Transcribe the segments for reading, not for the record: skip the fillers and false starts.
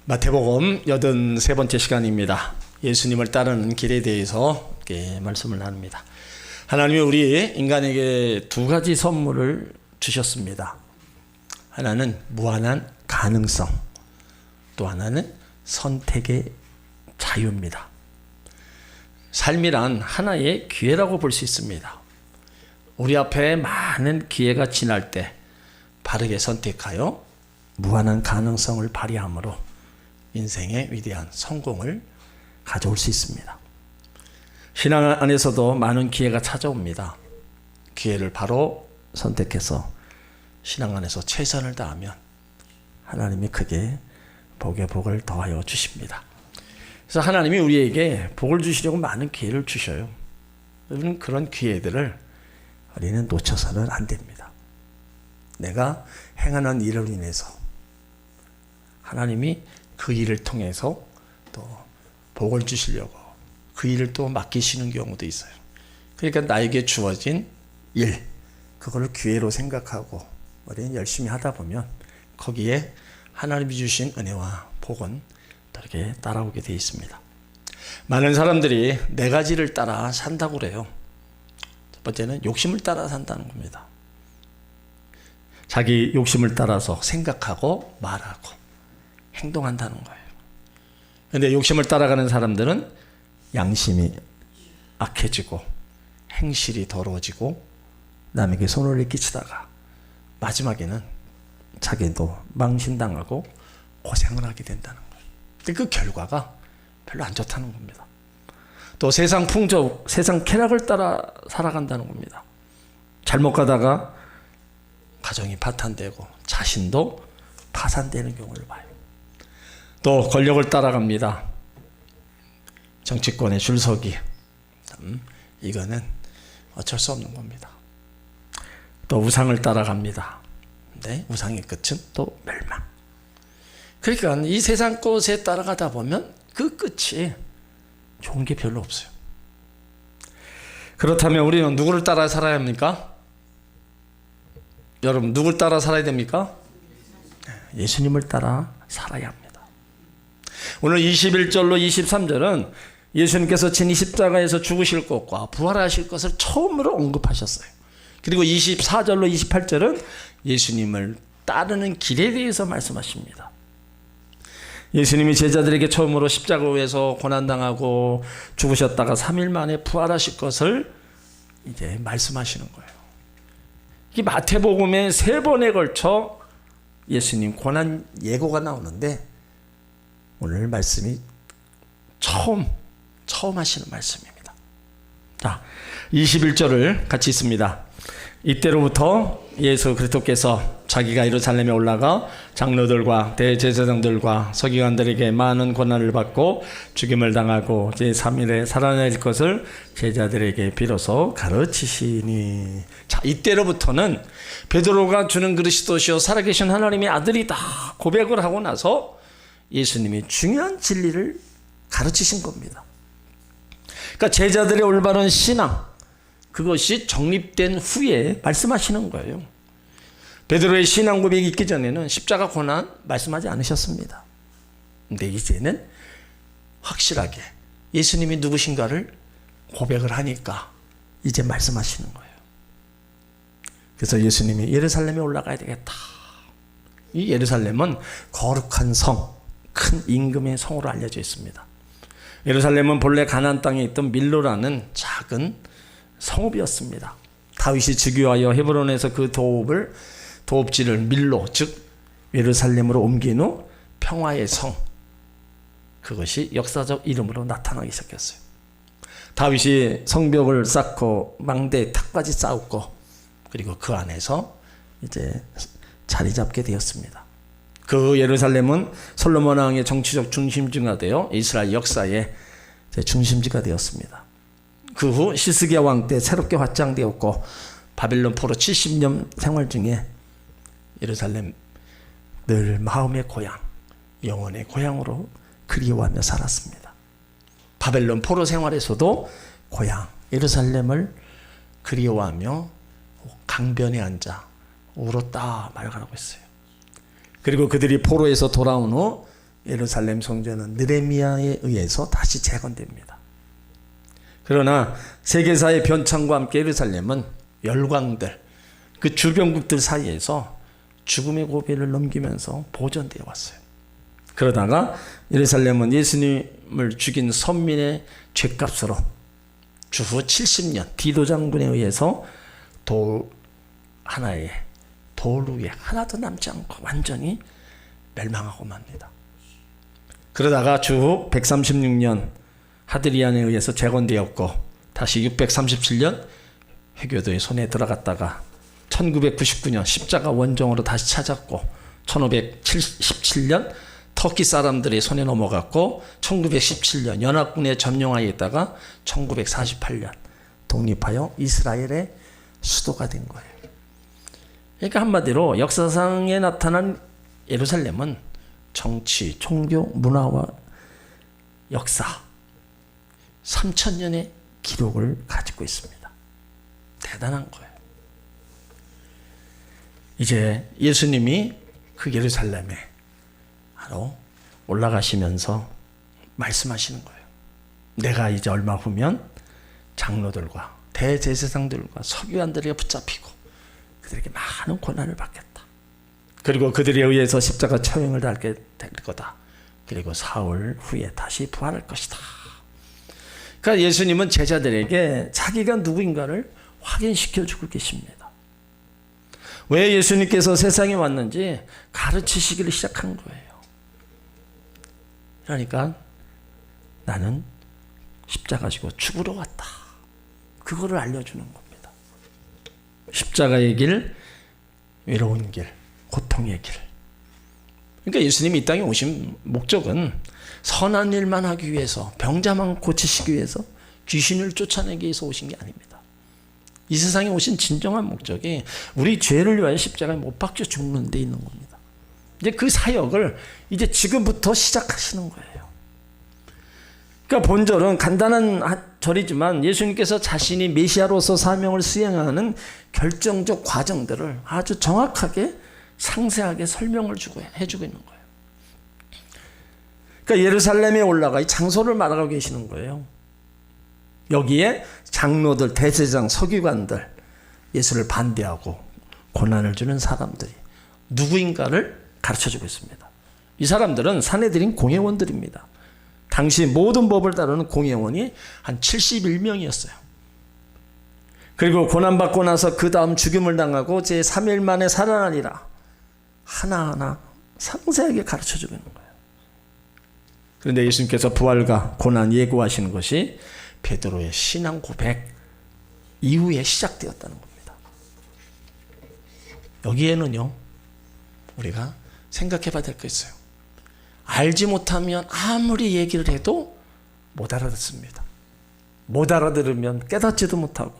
마태복음 83번째 시간입니다. 예수님을 따르는 길에 대해서 말씀을 나눕니다. 하나님이 우리 인간에게 두 가지 선물을 주셨습니다. 하나는 무한한 가능성, 또 하나는 선택의 자유입니다. 삶이란 하나의 기회라고 볼 수 있습니다. 우리 앞에 많은 기회가 지날 때 바르게 선택하여 무한한 가능성을 발휘함으로 인생의 위대한 성공을 가져올 수 있습니다. 신앙 안에서도 많은 기회가 찾아옵니다. 기회를 바로 선택해서 신앙 안에서 최선을 다하면 하나님이 크게 복에 복을 더하여 주십니다. 그래서 하나님이 우리에게 복을 주시려고 많은 기회를 주셔요. 우리는 그런 기회들을 우리는 놓쳐서는 안 됩니다. 내가 행하는 일을 인해서 하나님이 그 일을 통해서 또 복을 주시려고 그 일을 또 맡기시는 경우도 있어요. 그러니까 나에게 주어진 일, 그걸 기회로 생각하고 우리는 열심히 하다 보면 거기에 하나님이 주신 은혜와 복은 이렇게 따라오게 되어 있습니다. 많은 사람들이 네 가지를 따라 산다고 그래요. 첫 번째는 욕심을 따라 산다는 겁니다. 자기 욕심을 따라서 생각하고 말하고 행동한다는 거예요. 그런데 욕심을 따라가는 사람들은 양심이 악해지고 행실이 더러워지고 남에게 손을 끼치다가 마지막에는 자기도 망신당하고 고생을 하게 된다는 거예요. 근데 그 결과가 별로 안 좋다는 겁니다. 또 세상 풍조, 세상 쾌락을 따라 살아간다는 겁니다. 잘못 가다가 가정이 파탄되고 자신도 파산되는 경우를 봐요. 또 권력을 따라갑니다. 정치권의 줄서기, 이거는 어쩔 수 없는 겁니다. 또 우상을 따라갑니다. 근데 우상의 끝은 또 멸망. 그러니까 이 세상 것에 따라가다 보면 그 끝이 좋은 게 별로 없어요. 그렇다면 우리는 누구를 따라 살아야 합니까? 여러분, 누굴 따라 살아야 됩니까? 예수님을 따라 살아야 합니다. 오늘 21절로 23절은 예수님께서 친히 십자가에서 죽으실 것과 부활하실 것을 처음으로 언급하셨어요. 그리고 24절로 28절은 예수님을 따르는 길에 대해서 말씀하십니다. 예수님이 제자들에게 처음으로 십자가에서 고난당하고 죽으셨다가 3일 만에 부활하실 것을 이제 말씀하시는 거예요. 이 마태복음에 3번에 걸쳐 예수님 고난 예고가 나오는데 오늘 말씀이 처음 하시는 말씀입니다. 자, 21절을 같이 읽습니다. 이때로부터 예수 그리스도께서 자기가 예루살렘에 올라가 장로들과 대제사장들과 서기관들에게 많은 고난을 받고 죽임을 당하고 제3일에 살아날 것을 제자들에게 비로소 가르치시니. 자, 이때로부터는 베드로가 주는 그리스도시요 살아계신 하나님의 아들이다 고백을 하고 나서 예수님이 중요한 진리를 가르치신 겁니다. 그러니까 제자들의 올바른 신앙, 그것이 정립된 후에 말씀하시는 거예요. 베드로의 신앙 고백이 있기 전에는 십자가 고난 말씀하지 않으셨습니다. 근데 이제는 확실하게 예수님이 누구신가를 고백을 하니까 이제 말씀하시는 거예요. 그래서 예수님이 예루살렘에 올라가야 되겠다. 이 예루살렘은 거룩한 성, 큰 임금의 성으로 알려져 있습니다. 예루살렘은 본래 가나안 땅에 있던 밀로라는 작은 성읍이었습니다. 다윗이 즉위하여 헤브론에서 그 도읍지를 밀로, 즉 예루살렘으로 옮긴 후 평화의 성, 그것이 역사적 이름으로 나타나기 시작했어요. 다윗이 성벽을 쌓고 망대 탑까지 쌓았고 그리고 그 안에서 이제 자리 잡게 되었습니다. 그 예루살렘은 솔로몬 왕의 정치적 중심지가 되어 이스라엘 역사의 중심지가 되었습니다. 그 후 시스기야 왕 때 새롭게 확장되었고 바빌론 포로 70년 생활 중에 예루살렘 늘 마음의 고향, 영혼의 고향으로 그리워하며 살았습니다. 바벨론 포로 생활에서도 고향 예루살렘을 그리워하며 강변에 앉아 울었다 말하고 있어요. 그리고 그들이 포로에서 돌아온 후 예루살렘 성전은 느헤미야에 의해서 다시 재건됩니다. 그러나 세계사의 변창과 함께 예루살렘은 열강들, 그 주변국들 사이에서 죽음의 고비를 넘기면서 보존되어 왔어요. 그러다가 예루살렘은 예수님을 죽인 선민의 죄값으로 주후 70년 디도 장군에 의해서 돌 하나에 돌 위에 하나도 남지 않고 완전히 멸망하고 맙니다. 그러다가 주후 136년 하드리안에 의해서 재건되었고 다시 637년 회교도의 손에 들어갔다가 1999년 십자가 원정으로 다시 찾았고 1577년 터키 사람들의 손에 넘어갔고 1917년 연합군의 점령하에 있다가 1948년 독립하여 이스라엘의 수도가 된 거예요. 그러니까 한마디로 역사상에 나타난 예루살렘은 정치, 종교, 문화와 역사 3000년의 기록을 가지고 있습니다. 대단한 거예요. 이제 예수님이 그 예루살렘에 바로 올라가시면서 말씀하시는 거예요. 내가 이제 얼마 후면 장로들과 대제사장들과 서기관들에게 붙잡히고 그들에게 많은 고난을 받겠다. 그리고 그들에 의해서 십자가 처형을 당하게 될 거다. 그리고 사흘 후에 다시 부활할 것이다. 그러니까 예수님은 제자들에게 자기가 누구인가를 확인시켜주고 계십니다. 왜 예수님께서 세상에 왔는지 가르치시기를 시작한 거예요. 그러니까 나는 십자가 지고 죽으러 왔다. 그거를 알려주는 겁니다. 십자가의 길, 외로운 길, 고통의 길. 그러니까 예수님이 이 땅에 오신 목적은 선한 일만 하기 위해서, 병자만 고치시기 위해서, 귀신을 쫓아내기 위해서 오신 게 아닙니다. 이 세상에 오신 진정한 목적이 우리 죄를 위하여 십자가에 못 박혀 죽는 데 있는 겁니다. 이제 그 사역을 이제 지금부터 시작하시는 거예요. 그러니까 본절은 간단한 절이지만 예수님께서 자신이 메시아로서 사명을 수행하는 결정적 과정들을 아주 정확하게 상세하게 설명을 해주고 있는 거예요. 그러니까 예루살렘에 올라가 이 장소를 말하고 계시는 거예요. 여기에 장로들, 대제사장, 서기관들, 예수를 반대하고 고난을 주는 사람들이 누구인가를 가르쳐주고 있습니다. 이 사람들은 사내들인 공회원들입니다. 당시 모든 법을 다루는 공회원이 한 71명이었어요. 그리고 고난받고 나서 그 다음 죽임을 당하고 제3일 만에 살아나리라 하나하나 상세하게 가르쳐주고 있는 거예요. 그런데 예수님께서 부활과 고난 예고하시는 것이 베드로의 신앙 고백 이후에 시작되었다는 겁니다. 여기에는요, 우리가 생각해 봐야 될 거 있어요. 알지 못하면 아무리 얘기를 해도 못 알아듣습니다. 못 알아들으면 깨닫지도 못하고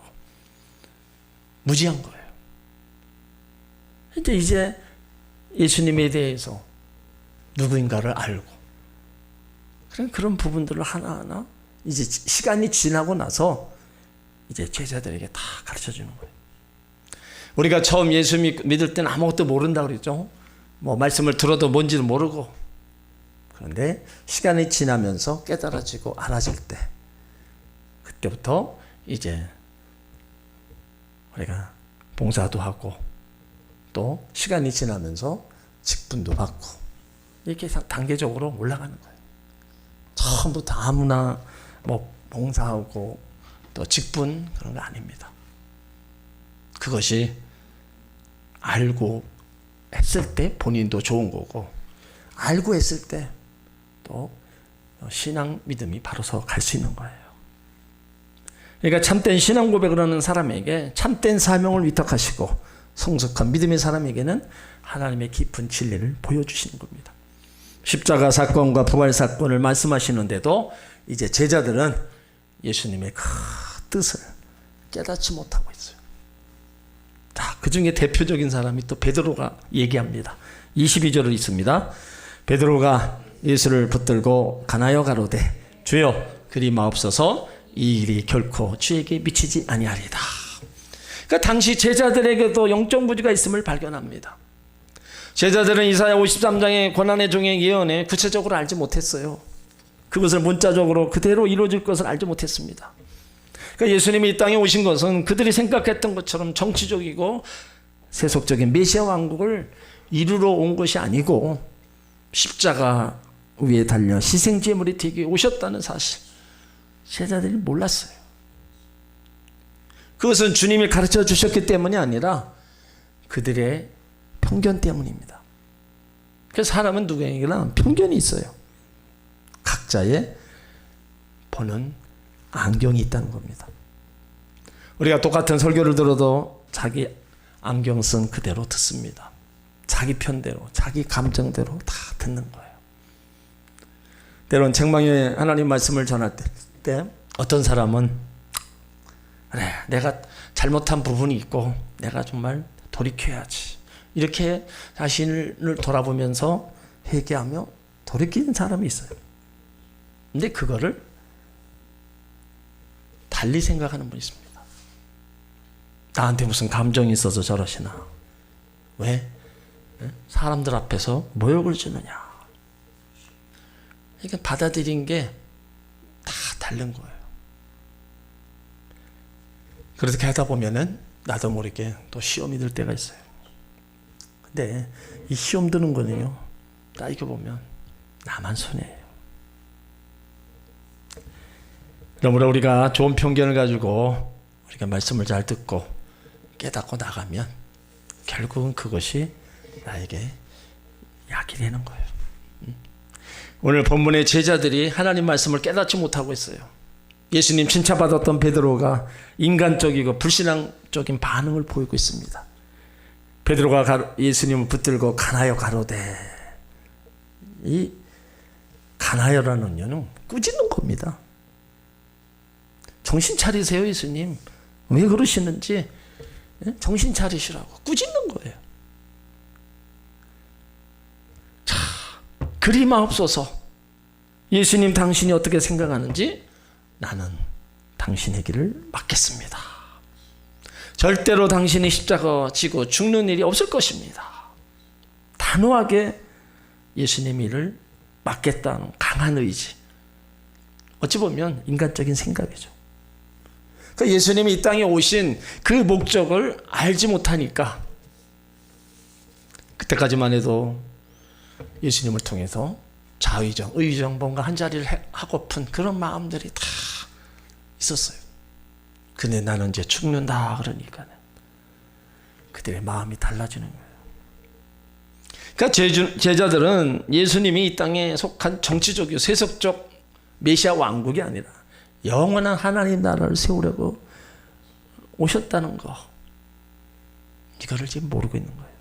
무지한 거예요. 이제 예수님에 대해서 누구인가를 알고 그런 부분들을 하나하나 이제 시간이 지나고 나서 이제 제자들에게 다 가르쳐 주는 거예요. 우리가 처음 예수 믿을 때는 아무것도 모른다고 그랬죠. 뭐 말씀을 들어도 뭔지도 모르고. 그런데 시간이 지나면서 깨달아지고 알아질 때 그때부터 이제 우리가 봉사도 하고 또 시간이 지나면서 직분도 받고 이렇게 단계적으로 올라가는 거예요. 처음부터 아무나 뭐 봉사하고 또 직분 그런 거 아닙니다. 그것이 알고 했을 때 본인도 좋은 거고 알고 했을 때 또 신앙 믿음이 바로서 갈 수 있는 거예요. 그러니까 참된 신앙 고백을 하는 사람에게 참된 사명을 위탁하시고 성숙한 믿음의 사람에게는 하나님의 깊은 진리를 보여주시는 겁니다. 십자가 사건과 부활 사건을 말씀하시는데도 이제 제자들은 예수님의 그 뜻을 깨닫지 못하고 있어요. 자, 그 중에 대표적인 사람이 또 베드로가 얘기합니다. 22절을 있습니다. 베드로가 예수를 붙들고 가나여 가로되 주여 그리 마옵소서 이 일이 결코 주에게 미치지 아니하리다. 그러니까 당시 제자들에게도 영적 무지가 있음을 발견합니다. 제자들은 이사야 53장의 고난의 종의 예언에 구체적으로 알지 못했어요. 그것을 문자적으로 그대로 이루어질 것을 알지 못했습니다. 그러니까 예수님이 이 땅에 오신 것은 그들이 생각했던 것처럼 정치적이고 세속적인 메시아 왕국을 이루러 온 것이 아니고 십자가 위에 달려 희생제물이 되게 오셨다는 사실, 제자들이 몰랐어요. 그것은 주님이 가르쳐 주셨기 때문이 아니라 그들의 편견 때문입니다. 그래서 사람은 누구에게나 편견이 있어요. 각자의 보는 안경이 있다는 겁니다. 우리가 똑같은 설교를 들어도 자기 안경 쓴 그대로 듣습니다. 자기 편대로, 자기 감정대로 다 듣는 거예요. 때론 책망에 하나님 말씀을 전할 때 어떤 사람은 그래, 내가 잘못한 부분이 있고 내가 정말 돌이켜야지, 이렇게 자신을 돌아보면서 회개하며 돌이키는 사람이 있어요. 근데 그거를 달리 생각하는 분이 있습니다. 나한테 무슨 감정이 있어서 저러시나, 왜 사람들 앞에서 모욕을 주느냐. 이게 받아들인 게 다 다른 거예요. 그렇게 하다 보면은 나도 모르게 또 시험이 들 때가 있어요. 근데 이 시험 드는 거는요, 따지고 보면 나만 손해예요. 그러므로 우리가 좋은 편견을 가지고 우리가 말씀을 잘 듣고 깨닫고 나가면 결국은 그것이 나에게 약이 되는 거예요. 오늘 본문의 제자들이 하나님 말씀을 깨닫지 못하고 있어요. 예수님 칭찬받았던 베드로가 인간적이고 불신앙적인 반응을 보이고 있습니다. 베드로가 예수님을 붙들고 가나요 가로되, 이 가나요라는 언어는 꾸짖는 겁니다. 정신 차리세요 예수님, 왜 그러시는지 정신 차리시라고 꾸짖는 거예요. 자, 그리마옵소서. 예수님 당신이 어떻게 생각하는지 나는 당신의 길을 맡겠습니다. 절대로 당신이 십자가 지고 죽는 일이 없을 것입니다. 단호하게 예수님 일을 맡겠다는 강한 의지. 어찌 보면 인간적인 생각이죠. 그러니까 예수님이 이 땅에 오신 그 목적을 알지 못하니까 그때까지만 해도 예수님을 통해서 자의정, 의정, 뭔가 한 자리를 하고픈 그런 마음들이 다 있었어요. 근데 나는 이제 죽는다 그러니까 그들의 마음이 달라지는 거예요. 그러니까 제자들은 예수님이 이 땅에 속한 정치적이고 세속적 메시아 왕국이 아니라 영원한 하나님 나라를 세우려고 오셨다는 거, 이거를 지금 모르고 있는 거예요.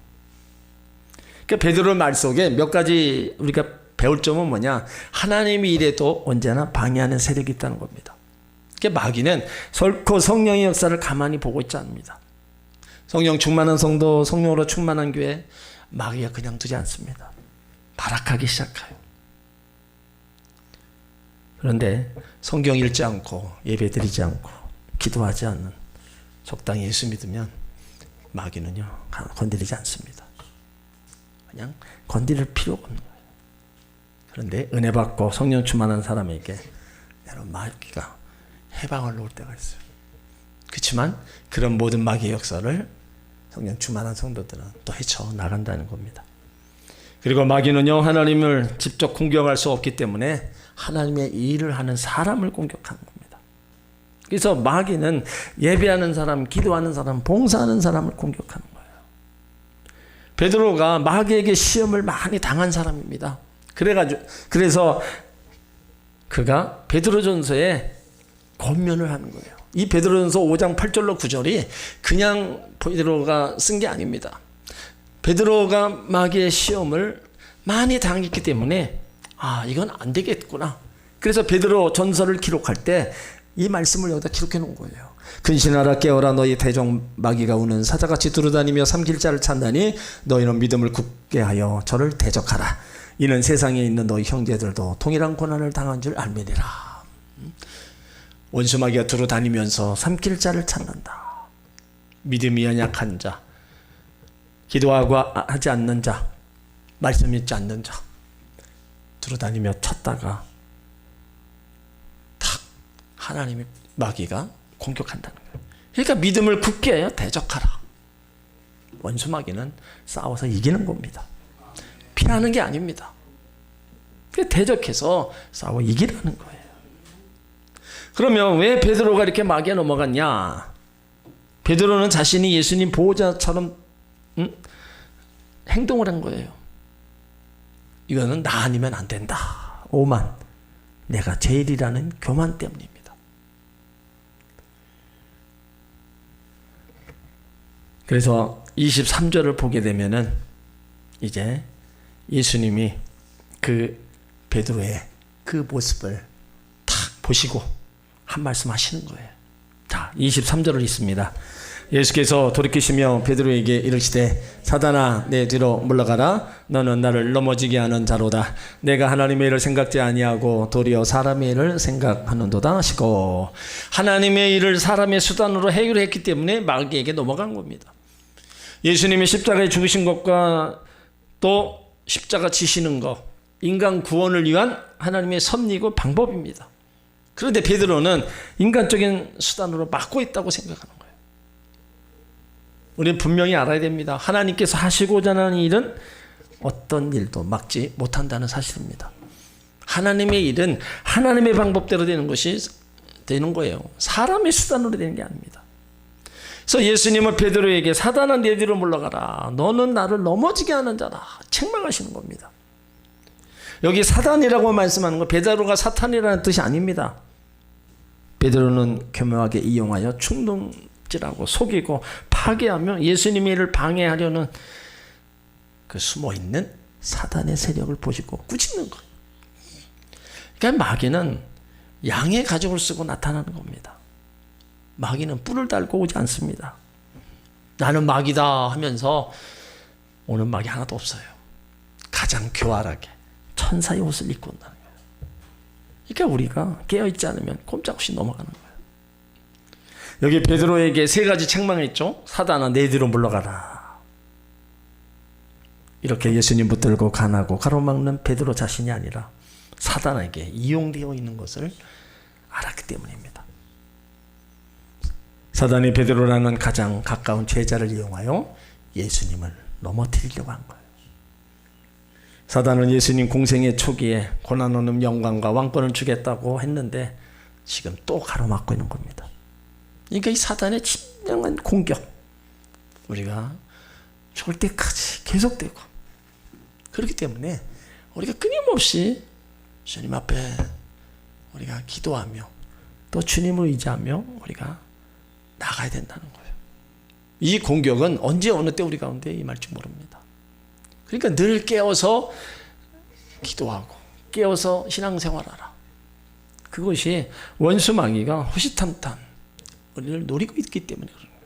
그러니까 베드로 말 속에 몇 가지 우리가 배울 점은 뭐냐, 하나님이 이래도 언제나 방해하는 세력이 있다는 겁니다. 그러니까 마귀는 결코 성령의 역사를 가만히 보고 있지 않습니다. 성령 충만한 성도, 성령으로 충만한 교회, 마귀가 그냥 두지 않습니다. 발악하기 시작해요. 그런데 성경 읽지 않고 예배드리지 않고 기도하지 않는, 적당히 예수 믿으면 마귀는요 건드리지 않습니다. 그냥 건드릴 필요가 없는 거예요. 그런데 은혜 받고 성령 충만한 사람에게 여러분 마귀가 해방을 놓을 때가 있어요. 그렇지만 그런 모든 마귀의 역사를 성령 충만한 성도들은 또 헤쳐나간다는 겁니다. 그리고 마귀는요 하나님을 직접 공격할 수 없기 때문에 하나님의 일을 하는 사람을 공격하는 겁니다. 그래서 마귀는 예배하는 사람, 기도하는 사람, 봉사하는 사람을 공격하는 거예요. 베드로가 마귀에게 시험을 많이 당한 사람입니다. 그래서 그가 베드로전서에 권면을 하는 거예요. 이 베드로전서 5장 8절로 9절이 그냥 베드로가 쓴 게 아닙니다. 베드로가 마귀의 시험을 많이 당했기 때문에 이건 안 되겠구나. 그래서 베드로 전서를 기록할 때 이 말씀을 여기다 기록해 놓은 거예요. 근신하라 깨어라 너희 대적 마귀가 우는 사자같이 두루다니며 삼킬 자를 찾나니 너희는 믿음을 굳게 하여 저를 대적하라. 이는 세상에 있는 너희 형제들도 동일한 고난을 당한 줄 알미니라. 원수 마귀가 두루다니면서 삼킬 자를 찾는다. 믿음이 연약한 자, 기도하고 하지 않는 자, 말씀 믿지 않는 자 두루다니며 찾다가 탁 하나님의 마귀가 공격한다는 거예요. 그러니까 믿음을 굳게 해요. 대적하라. 원수 마귀는 싸워서 이기는 겁니다. 피하는 게 아닙니다. 대적해서 싸워 이기라는 거예요. 그러면 왜 베드로가 이렇게 마귀에 넘어갔냐? 베드로는 자신이 예수님 보호자처럼 행동을 한 거예요. 이거는 나 아니면 안 된다. 오만 내가 제일이라는 교만 때문입니다. 그래서 23절을 보게 되면은 이제 예수님이 그 베드로의 그 모습을 탁 보시고 한 말씀 하시는 거예요. 자, 23절을 읽습니다. 예수께서 돌이키시며 베드로에게 이르시되 사단아 내 뒤로 물러가라. 너는 나를 넘어지게 하는 자로다. 내가 하나님의 일을 생각지 아니하고 도리어 사람의 일을 생각하는도다 하시고, 하나님의 일을 사람의 수단으로 해결했기 때문에 마귀에게 넘어간 겁니다. 예수님이 십자가에 죽으신 것과 또 십자가 지시는 것, 인간 구원을 위한 하나님의 섭리고 방법입니다. 그런데 베드로는 인간적인 수단으로 막고 있다고 생각하는 거예요. 우리는 분명히 알아야 됩니다. 하나님께서 하시고자 하는 일은 어떤 일도 막지 못한다는 사실입니다. 하나님의 일은 하나님의 방법대로 되는 것이 되는 거예요. 사람의 수단으로 되는 게 아닙니다. 그래서 예수님은 베드로에게 사단아 내 뒤로 물러가라. 너는 나를 넘어지게 하는 자다. 책망하시는 겁니다. 여기 사단이라고 말씀하는 건 베드로가 사탄이라는 뜻이 아닙니다. 베드로는 교묘하게 이용하여 충동질하고 속이고 파괴하며 예수님의 일을 방해하려는 그 숨어있는 사단의 세력을 보시고 꾸짖는 거예요. 그러니까 마귀는 양의 가죽을 쓰고 나타나는 겁니다. 마귀는 뿔을 달고 오지 않습니다. 나는 마귀다 하면서 오는 마귀 하나도 없어요. 가장 교활하게 천사의 옷을 입고 온다는 거예요. 그러니까 우리가 깨어있지 않으면 꼼짝없이 넘어가는 거예요. 여기 베드로에게 세 가지 책망했죠. 사단아 내 뒤로 물러가라. 이렇게 예수님 붙들고 간하고 가로막는 베드로 자신이 아니라 사단에게 이용되어 있는 것을 알았기 때문입니다. 사단이 베드로라는 가장 가까운 제자를 이용하여 예수님을 넘어뜨리려고 한 거예요. 사단은 예수님 공생의 초기에 고난 없는 영광과 왕권을 주겠다고 했는데 지금 또 가로막고 있는 겁니다. 그러니까 이 사단의 진정한 공격, 우리가 죽을 때까지 계속되고, 그렇기 때문에 우리가 끊임없이 주님 앞에 우리가 기도하며 또 주님을 의지하며 우리가 나가야 된다는 거예요. 이 공격은 언제 어느 때 우리 가운데 임할지 모릅니다. 그러니까 늘 깨어서 기도하고 깨어서 신앙생활하라. 그것이 원수 마귀가 호시탐탐 우리를 노리고 있기 때문에 그런 거예요.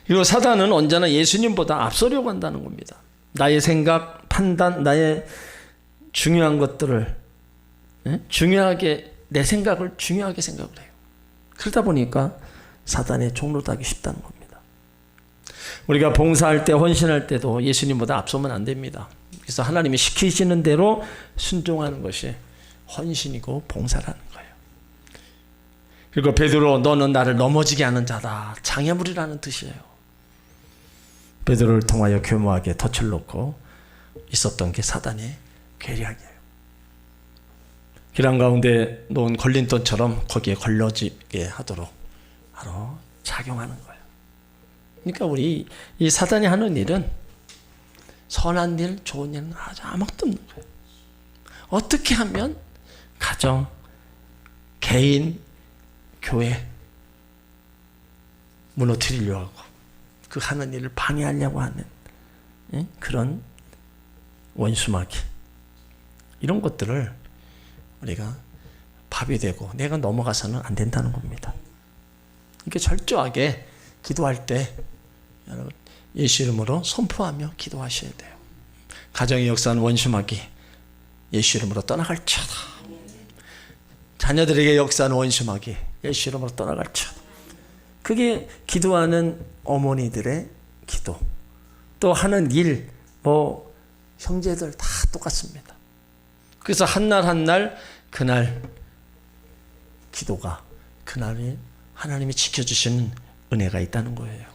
그리고 사단은 언제나 예수님보다 앞서려고 한다는 겁니다. 나의 생각, 판단, 나의 중요한 것들을 중요하게, 내 생각을 중요하게 생각을 해요. 그러다 보니까 사단의 종로도 하기 쉽다는 겁니다. 우리가 봉사할 때, 헌신할 때도 예수님보다 앞서면 안 됩니다. 그래서 하나님이 시키시는 대로 순종하는 것이 헌신이고 봉사라는 거예요. 그리고 베드로 너는 나를 넘어지게 하는 자다. 장애물이라는 뜻이에요. 베드로를 통하여 교묘하게 덫을 놓고 있었던 게 사단의 계략이에요. 길 한가운데 놓은 걸림돌처럼 거기에 걸려지게 하도록 바로 작용하는 거예요. 그러니까 우리 이 사단이 하는 일은 선한 일, 좋은 일은 아무것도 없는 거예요. 어떻게 하면 가정, 개인, 교회 무너뜨리려고 하고 그 하는 일을 방해하려고 하는 그런 원수마귀, 이런 것들을 우리가 밥이 되고 내가 넘어가서는 안 된다는 겁니다. 그러니까 철저하게 기도할 때 여러분 예수 이름으로 선포하며 기도하셔야 돼요. 가정의 역사는 원수마귀 예수 이름으로 떠나갈지어다. 자녀들에게 역사는 원수마귀 예수 이름으로 떠나갈지어다. 그게 기도하는 어머니들의 기도, 또 하는 일, 형제들 다 똑같습니다. 그래서 한 날 한 날 그날 기도가 그날이 하나님이 지켜주시는 은혜가 있다는 거예요.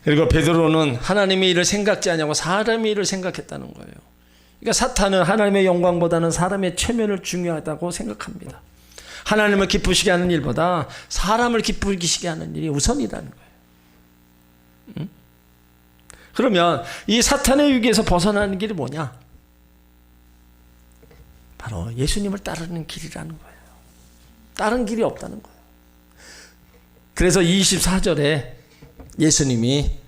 그리고 베드로는 하나님의 일을 생각지 않냐고 사람의 일을 생각했다는 거예요. 그러니까 사탄은 하나님의 영광보다는 사람의 체면을 중요하다고 생각합니다. 하나님을 기쁘시게 하는 일보다 사람을 기쁘시게 하는 일이 우선이라는 거예요. 응? 그러면 이 사탄의 유기에서 벗어나는 길이 뭐냐? 바로 예수님을 따르는 길이라는 거예요. 다른 길이 없다는 거예요. 그래서 24절에 예수님이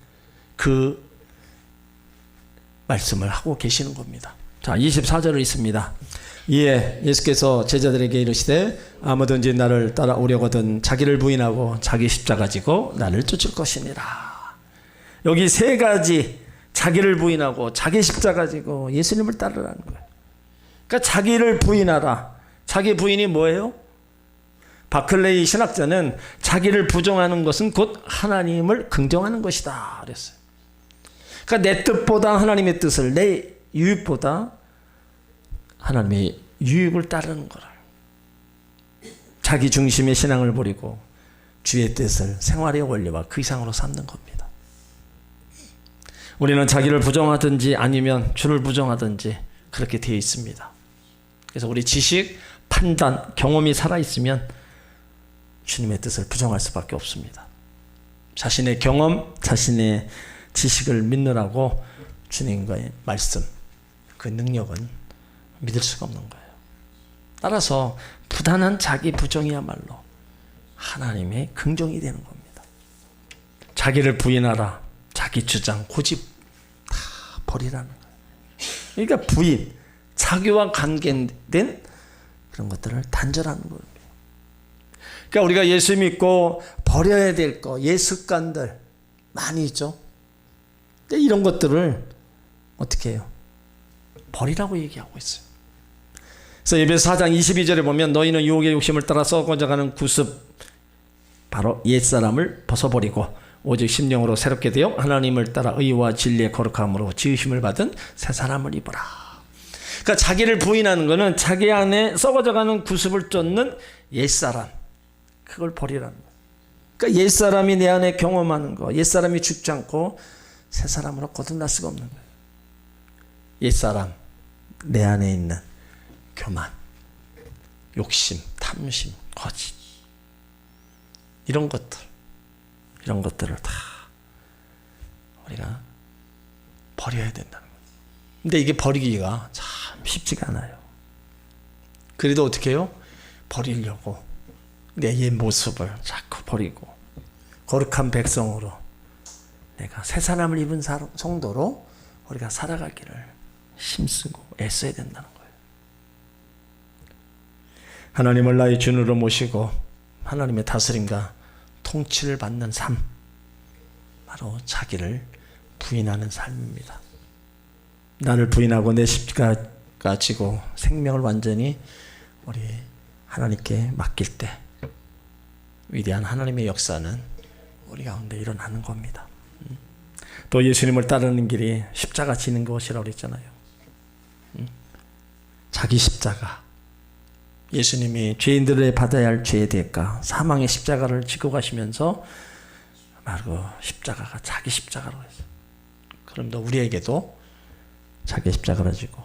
그 말씀을 하고 계시는 겁니다. 자, 24절을 있습니다. 이에 예수께서 제자들에게 이르시되 아무든지 나를 따라오려거든 자기를 부인하고 자기 십자가 지고 나를 쫓을 것이니라. 여기 세 가지, 자기를 부인하고 자기 십자가 지고 예수님을 따르라는 거예요. 그러니까 자기를 부인하라. 자기 부인이 뭐예요? 바클레이 신학자는 자기를 부정하는 것은 곧 하나님을 긍정하는 것이다 그랬어요. 그러니까 내 뜻보다 하나님의 뜻을, 내 유익보다 하나님의 유익을 따르는 거를, 자기 중심의 신앙을 버리고 주의 뜻을 생활의 원리와 그 이상으로 삼는 겁니다. 우리는 자기를 부정하든지 아니면 주를 부정하든지 그렇게 되어 있습니다. 그래서 우리 지식, 판단, 경험이 살아있으면 주님의 뜻을 부정할 수밖에 없습니다. 자신의 경험, 자신의 지식을 믿느라고 주님과의 말씀, 그 능력은 믿을 수가 없는 거예요. 따라서 부단한 자기 부정이야말로 하나님의 긍정이 되는 겁니다. 자기를 부인하라. 자기 주장, 고집 다 버리라는 거예요. 그러니까 부인, 자기와 관계된 그런 것들을 단절하는 거예요. 그러니까 우리가 예수 믿고 버려야 될 거, 옛 습관들 많이 있죠. 근데 이런 것들을 어떻게 해요? 버리라고 얘기하고 있어요. 그래서 에베소 4장 22절에 보면 너희는 유혹의 욕심을 따라 썩어져가는 구습, 바로 옛사람을 벗어버리고 오직 심령으로 새롭게 되어 하나님을 따라 의와 진리의 거룩함으로 지으심을 받은 새 사람을 입어라. 그러니까 자기를 부인하는 것은 자기 안에 썩어져가는 구습을 쫓는 옛사람, 그걸 버리라는 거예요. 그러니까 옛사람이 내 안에 경험하는 거, 옛사람이 죽지 않고 새 사람으로 거듭날 수가 없는 거예요. 옛사람, 내 안에 있는 교만, 욕심, 탐심, 거짓, 이런 것들을 다 우리가 버려야 된다는 거예요. 근데 이게 버리기가 참 쉽지가 않아요. 그래도 어떻게 해요? 버리려고 내 옛 모습을 자꾸 버리고 거룩한 백성으로 내가 새 사람을 입은 성도로 우리가 살아가기를 힘쓰고 애써야 된다는 거예요. 하나님을 나의 주인으로 모시고 하나님의 다스림과 통치를 받는 삶, 바로 자기를 부인하는 삶입니다. 나를 부인하고 내 십자가 지고 생명을 완전히 우리 하나님께 맡길 때 위대한 하나님의 역사는 우리 가운데 일어나는 겁니다. 또 예수님을 따르는 길이 십자가 지는 것이라고 그랬잖아요. 자기 십자가, 예수님이 죄인들의 받아야 할 죄의 대가, 사망의 십자가를 지고 가시면서 바로 십자가가 자기 십자가라고 했어요. 그럼 우리에게도 자기 십자가를 지고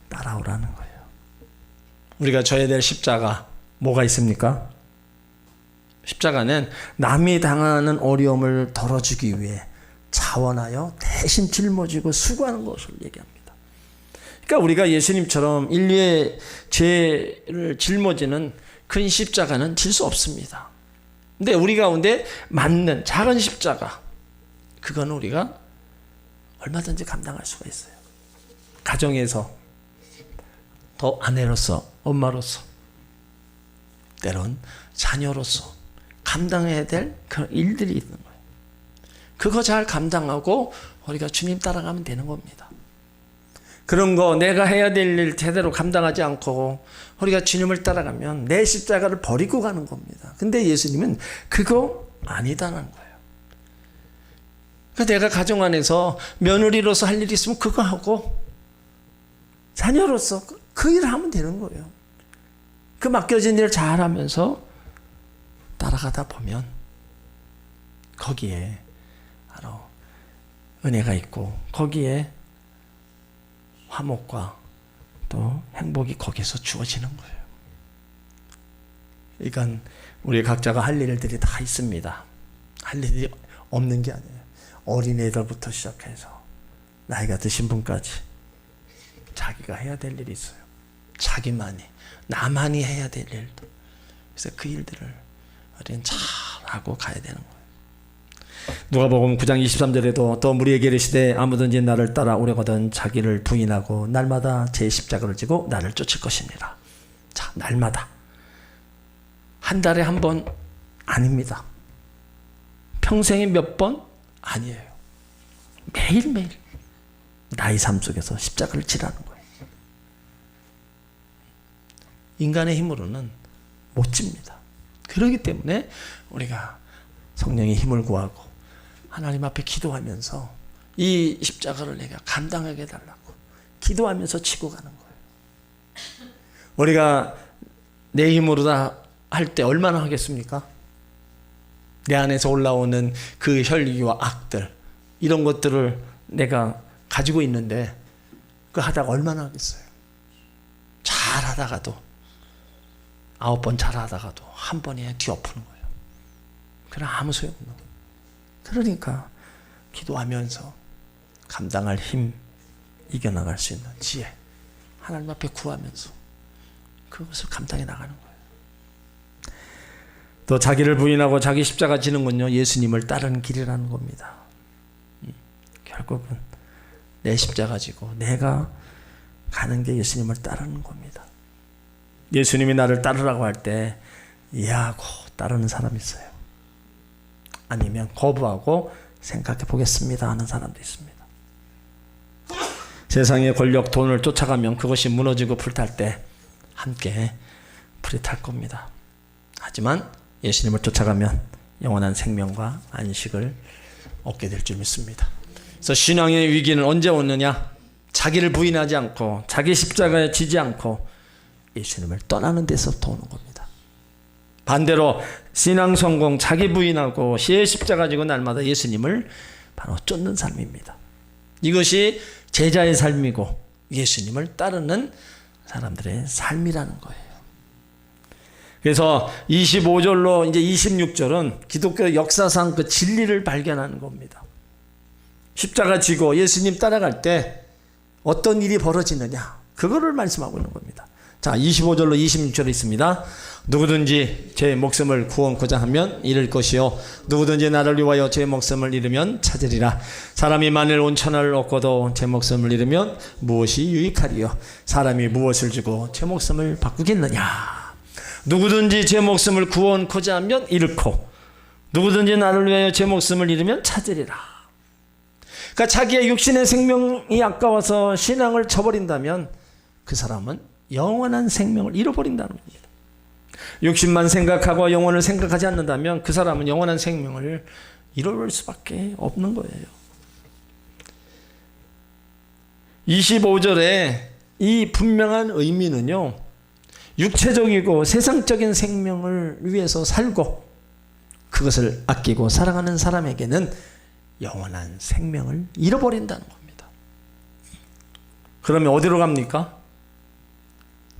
따라오라는 거예요. 우리가 져야 될 십자가 뭐가 있습니까? 십자가는 남이 당하는 어려움을 덜어주기 위해 자원하여 대신 짊어지고 수고하는 것을 얘기합니다. 그러니까 우리가 예수님처럼 인류의 죄를 짊어지는 큰 십자가는 질 수 없습니다. 근데 우리 가운데 맞는 작은 십자가, 그건 우리가 얼마든지 감당할 수가 있어요. 가정에서, 더 아내로서, 엄마로서, 때론 자녀로서 감당해야 될 그런 일들이 있는 거예요. 그거 잘 감당하고 우리가 주님 따라가면 되는 겁니다. 그런 거 내가 해야 될 일 제대로 감당하지 않고 우리가 주님을 따라가면 내 십자가를 버리고 가는 겁니다. 근데 예수님은 그거 아니다라는 거예요. 그러니까 내가 가정 안에서 며느리로서 할 일이 있으면 그거 하고 자녀로서 그 일을 하면 되는 거예요. 그 맡겨진 일을 잘하면서 따라가다 보면 거기에 바로 은혜가 있고 거기에 화목과 또 행복이 거기서 주어지는 거예요. 이건 우리 각자가 할 일들이 다 있습니다. 할 일이 없는 게 아니에요. 어린애들부터 시작해서 나이가 드신 분까지 자기가 해야 될 일이 있어요. 자기만이, 나만이 해야 될 일도. 그래서 그 일들을 우리는 잘하고 가야 되는 거예요. 누가복음 9장 23절에도 또 무리에게 이르시되 아무든지 나를 따라 오려거든 자기를 부인하고 날마다 제 십자가를 지고 나를 쫓을 것이니라. 자, 날마다. 한 달에 한 번 아닙니다. 평생에 몇 번? 아니에요. 매일매일 나의 삶 속에서 십자가를 지라는 거예요. 인간의 힘으로는 못 집니다. 그렇기 때문에 우리가 성령의 힘을 구하고 하나님 앞에 기도하면서 이 십자가를 내가 감당하게 해달라고 기도하면서 지고 가는 거예요. 우리가 내 힘으로 다 할 때 얼마나 하겠습니까? 내 안에서 올라오는 그 혈기와 악들, 이런 것들을 내가 가지고 있는데 그 하다가 얼마나 하겠어요? 잘하다가도 9번 잘하다가도 한 번에 뒤엎는 거예요. 그럼 아무 소용없는 거예요. 그러니까 기도하면서 감당할 힘, 이겨나갈 수 있는 지혜, 하나님 앞에 구하면서 그것을 감당해 나가는 거예요. 또 자기를 부인하고 자기 십자가 지는군요, 예수님을 따르는 길이라는 겁니다. 결국은 내 십자가 지고 내가 가는 게 예수님을 따르는 겁니다. 예수님이 나를 따르라고 할 때 이해하고 따르는 사람이 있어요. 아니면 거부하고 생각해 보겠습니다 하는 사람도 있습니다. 세상의 권력, 돈을 쫓아가면 그것이 무너지고 불탈 때 함께 불이 탈 겁니다. 하지만 예수님을 쫓아가면 영원한 생명과 안식을 얻게 될 줄 믿습니다. 그래서 신앙의 위기는 언제 오느냐? 자기를 부인하지 않고 자기 십자가에 지지 않고 예수님을 떠나는 데서부터 오는 겁니다. 반대로 신앙 성공, 자기 부인하고 제 십자가 지고 날마다 예수님을 바로 쫓는 삶입니다. 이것이 제자의 삶이고 예수님을 따르는 사람들의 삶이라는 거예요. 그래서 25절로 이제 26절은 기독교 역사상 그 진리를 발견하는 겁니다. 십자가 지고 예수님 따라갈 때 어떤 일이 벌어지느냐, 그거를 말씀하고 있는 겁니다. 자, 25절로 26절에 있습니다. 누구든지 제 목숨을 구원코자 하면 잃을 것이요 누구든지 나를 위하여 제 목숨을 잃으면 찾으리라. 사람이 만일 온 천하를 얻고도 제 목숨을 잃으면 무엇이 유익하리요? 사람이 무엇을 주고 제 목숨을 바꾸겠느냐? 누구든지 제 목숨을 구원코자 하면 잃고 누구든지 나를 위하여 제 목숨을 잃으면 찾으리라. 그러니까 자기의 육신의 생명이 아까워서 신앙을 저버린다면 그 사람은 영원한 생명을 잃어버린다는 겁니다. 육신만 생각하고 영혼을 생각하지 않는다면 그 사람은 영원한 생명을 잃어버릴 수밖에 없는 거예요. 25절에 이 분명한 의미는요, 육체적이고 세상적인 생명을 위해서 살고 그것을 아끼고 사랑하는 사람에게는 영원한 생명을 잃어버린다는 겁니다. 그러면 어디로 갑니까?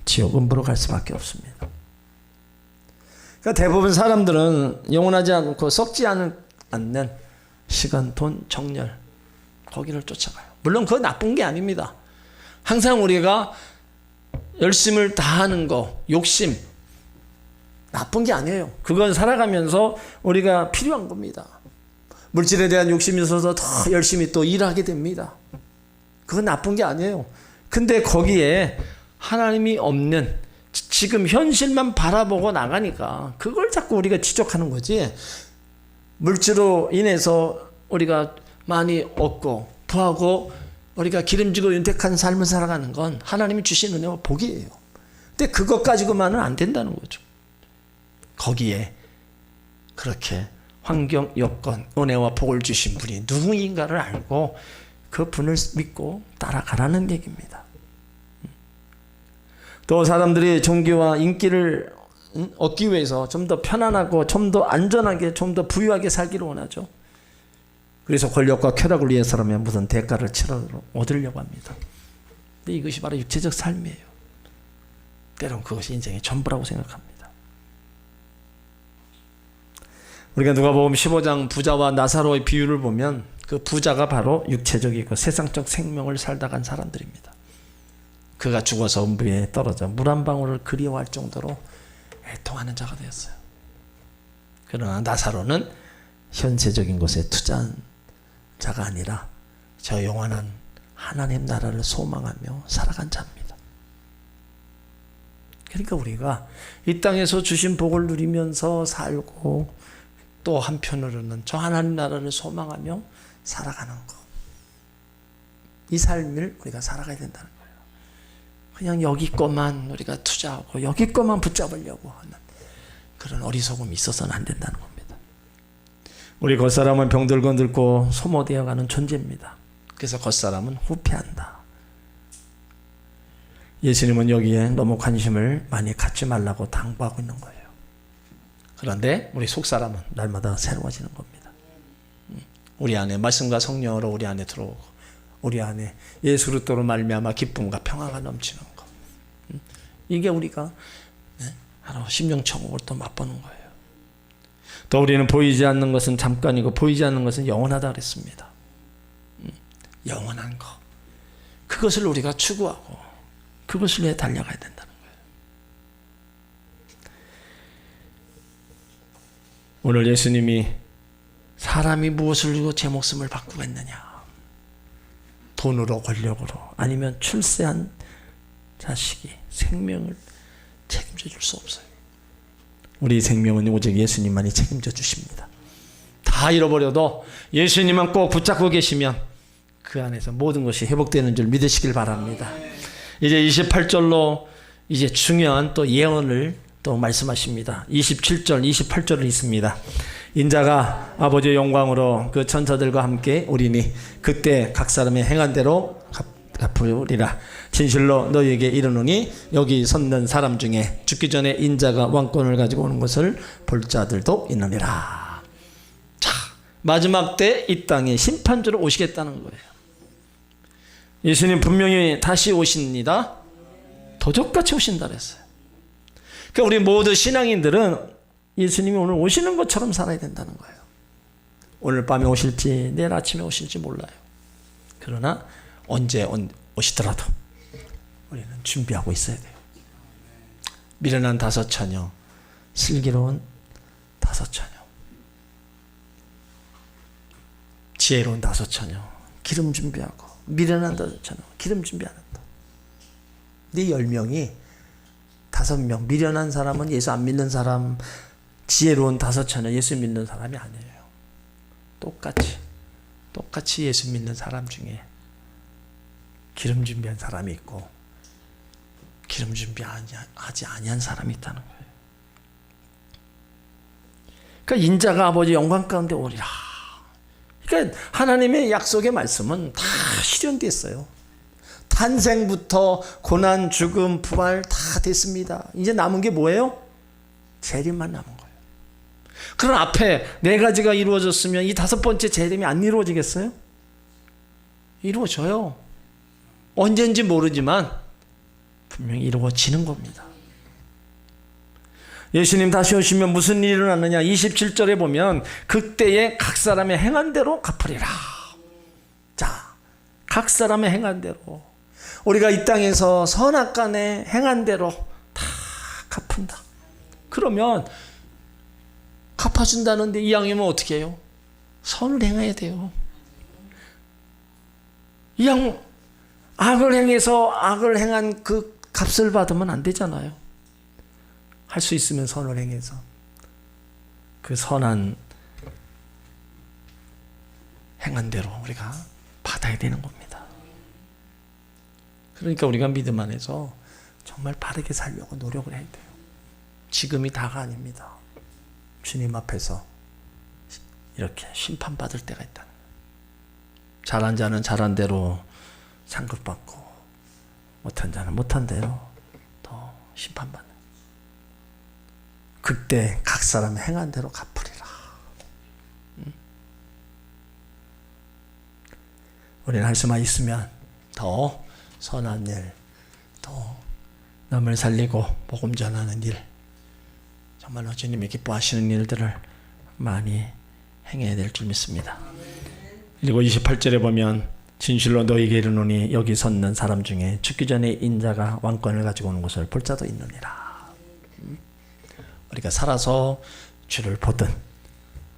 지옥 음부로 갈 수밖에 없습니다. 그러니까 대부분 사람들은 영원하지 않고 썩지 않는 시간, 돈, 정열, 거기를 쫓아가요. 물론 그건 나쁜 게 아닙니다. 항상 우리가 열심을 다하는 거, 욕심, 나쁜 게 아니에요. 그건 살아가면서 우리가 필요한 겁니다. 물질에 대한 욕심이 있어서 더 열심히 또 일하게 됩니다. 그건 나쁜 게 아니에요. 근데 거기에 하나님이 없는 지금 현실만 바라보고 나가니까 그걸 자꾸 우리가 지적하는 거지. 물질로 인해서 우리가 많이 얻고 부하고 우리가 기름지고 윤택한 삶을 살아가는 건 하나님이 주신 은혜와 복이에요. 근데 그것 가지고만은 안 된다는 거죠. 거기에 그렇게 환경, 여건, 은혜와 복을 주신 분이 누구인가를 알고 그 분을 믿고 따라가라는 얘기입니다. 또 사람들이 존귀와 인기를 얻기 위해서 좀 더 편안하고 좀 더 안전하게 좀 더 부유하게 살기를 원하죠. 그래서 권력과 쾌락을 위해서라면 무슨 대가를 치러 얻으려고 합니다. 근데 이것이 바로 육체적 삶이에요. 때론 그것이 인생의 전부라고 생각합니다. 우리가 누가복음 15장 부자와 나사로의 비유를 보면 그 부자가 바로 육체적이고 세상적 생명을 살다 간 사람들입니다. 그가 죽어서 음부에 떨어져 물 한 방울을 그리워할 정도로 애통하는 자가 되었어요. 그러나 나사로는 현세적인 것에 투자한 자가 아니라 저 영원한 하나님 나라를 소망하며 살아간 자입니다. 그러니까 우리가 이 땅에서 주신 복을 누리면서 살고 또 한편으로는 저 하나님 나라를 소망하며 살아가는 것, 이 삶을 우리가 살아가야 된다는 거예요. 그냥 여기 것만 우리가 투자하고 여기 것만 붙잡으려고 하는 그런 어리석음이 있어서는 안 된다는 겁니다. 우리 겉사람은 병들고 늙고 소모되어가는 존재입니다. 그래서 겉사람은 후패한다. 예수님은 여기에 너무 관심을 많이 갖지 말라고 당부하고 있는 거예요. 그런데 우리 속사람은 날마다 새로워지는 겁니다. 우리 안에 말씀과 성령으로 우리 안에 들어오고 우리 안에 예수 그리스도로 말미암아 기쁨과 평화가 넘치는 것. 이게 우리가 바로 심령천국을 또 맛보는 거예요. 또 우리는 보이지 않는 것은 잠깐이고 보이지 않는 것은 영원하다 그랬습니다. 영원한 것. 그것을 우리가 추구하고 그것을 위해 달려가야 된다는 거예요. 오늘 예수님이 사람이 무엇을 주고 제 목숨을 바꾸겠느냐? 돈으로 권력으로 아니면 출세한 자식이 생명을 책임져 줄 수 없어요. 우리 생명은 오직 예수님만이 책임져 주십니다. 다 잃어버려도 예수님만 꼭 붙잡고 계시면 그 안에서 모든 것이 회복되는 줄 믿으시길 바랍니다. 이제 28절로 이제 중요한 또 예언을 또 말씀하십니다. 27절, 28절을 있습니다. 인자가 아버지의 영광으로 그 천사들과 함께 오리니 그때 각 사람의 행한 대로 갚으리라. 진실로 너희에게 이르노니 여기 섰는 사람 중에 죽기 전에 인자가 왕권을 가지고 오는 것을 볼 자들도 있느니라. 자, 마지막 때 이 땅에 심판주로 오시겠다는 거예요. 예수님 분명히 다시 오십니다. 도적같이 오신다 그랬어요. 그러니까 우리 모두 신앙인들은 예수님이 오늘 오시는 것처럼 살아야 된다는 거예요. 오늘 밤에 오실지 내일 아침에 오실지 몰라요. 그러나 언제 오시더라도 우리는 준비하고 있어야 돼요. 미련한 다섯 처녀, 슬기로운 다섯 처녀, 지혜로운 다섯 처녀, 기름 준비하고 미련한 다섯 처녀, 기름 준비하는 것. 네 10명이 5명, 미련한 사람은 예수 안 믿는 사람, 지혜로운 다섯 처녀 예수 믿는 사람이 아니에요. 똑같이 예수 믿는 사람 중에 기름 준비한 사람이 있고 기름 준비하지 아니한 사람이 있다는 거예요. 그러니까 인자가 아버지 영광 가운데 오리라. 그러니까 하나님의 약속의 말씀은 다 실현됐어요. 탄생부터 고난, 죽음, 부활 다 됐습니다. 이제 남은 게 뭐예요? 재림만 남은 거예요. 그런 앞에 4가지가 이루어졌으면 이 5번째 재림이 안 이루어지겠어요? 이루어져요. 언젠지 모르지만 분명히 이루어지는 겁니다. 예수님 다시 오시면 무슨 일이 일어나느냐? 27절에 보면 그때에 각 사람의 행한 대로 갚으리라. 자, 각 사람의 행한 대로 우리가 이 땅에서 선악간에 행한 대로 다 갚은다. 그러면 갚아준다는데 이왕이면 어떻게 해요? 선을 행해야 돼요. 이왕 악을 행해서 악을 행한 그 값을 받으면 안 되잖아요. 할 수 있으면 선을 행해서 그 선한 행한 대로 우리가 받아야 되는 겁니다. 그러니까 우리가 믿음 안에서 정말 바르게 살려고 노력을 해야 돼요. 지금이 다가 아닙니다. 주님 앞에서 이렇게 심판받을 때가 있다는 거예요. 잘한 자는 잘한 대로 상급받고 못한 자는 못한 대로 더 심판받는. 그때 각 사람 행한 대로 갚으리라. 우리는 할 수만 있으면 더 선한 일, 더 남을 살리고 복음 전하는 일, 정말로 주님이 기뻐하시는 일들을 많이 행해야 될 줄 믿습니다. 그리고 28절에 보면 진실로 너희에게 이르노니 여기 섰는 사람 중에 죽기 전에 인자가 왕권을 가지고 오는 것을 볼 자도 있느니라. 우리가 살아서 주를 보든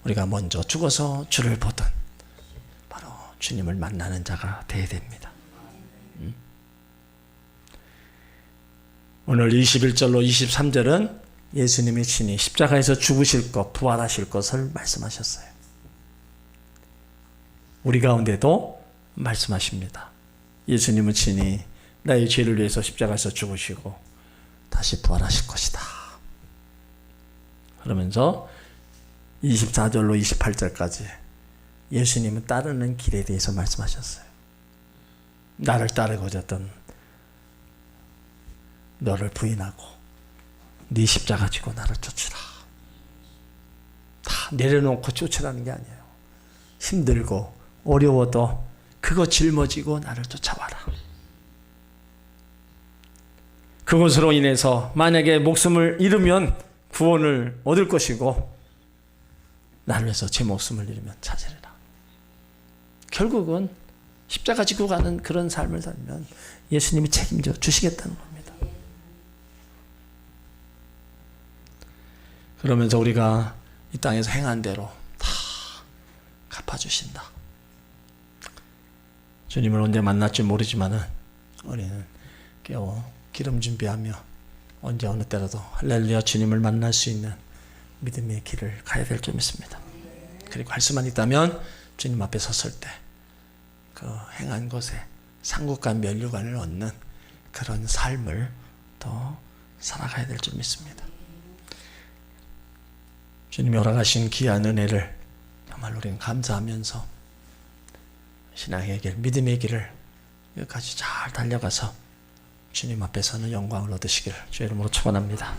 우리가 먼저 죽어서 주를 보든 바로 주님을 만나는 자가 되어야 됩니다. 오늘 21절로 23절은 예수님이 친히 십자가에서 죽으실 것, 부활하실 것을 말씀하셨어요. 우리 가운데도 말씀하십니다. 예수님은 친히 나의 죄를 위해서 십자가에서 죽으시고 다시 부활하실 것이다. 그러면서 24절로 28절까지 예수님은 따르는 길에 대해서 말씀하셨어요. 나를 따르고자든 너를 부인하고 네 십자가 지고 나를 쫓으라. 다 내려놓고 쫓으라는 게 아니에요. 힘들고 어려워도 그거 짊어지고 나를 쫓아와라. 그것으로 인해서 만약에 목숨을 잃으면 구원을 얻을 것이고 나를 위해서 제 목숨을 잃으면 찾으리라. 결국은 십자가 지고 가는 그런 삶을 살면 예수님이 책임져 주시겠다는 겁니다. 그러면서 우리가 이 땅에서 행한 대로 다 갚아주신다. 주님을 언제 만날지 모르지만은 우리는 깨워 기름 준비하며 언제 어느 때라도 할렐루야 주님을 만날 수 있는 믿음의 길을 가야 될 줄 믿습니다. 그리고 할 수만 있다면 주님 앞에 섰을 때 그 행한 것에 상급과 면류관을 얻는 그런 삶을 더 살아가야 될 줄 믿습니다. 주님이 허락하신 귀한 은혜를 정말 우리는 감사하면서 신앙의 길, 믿음의 길을 끝까지 잘 달려가서 주님 앞에서는 영광을 얻으시기를 주의 이름으로 축원합니다.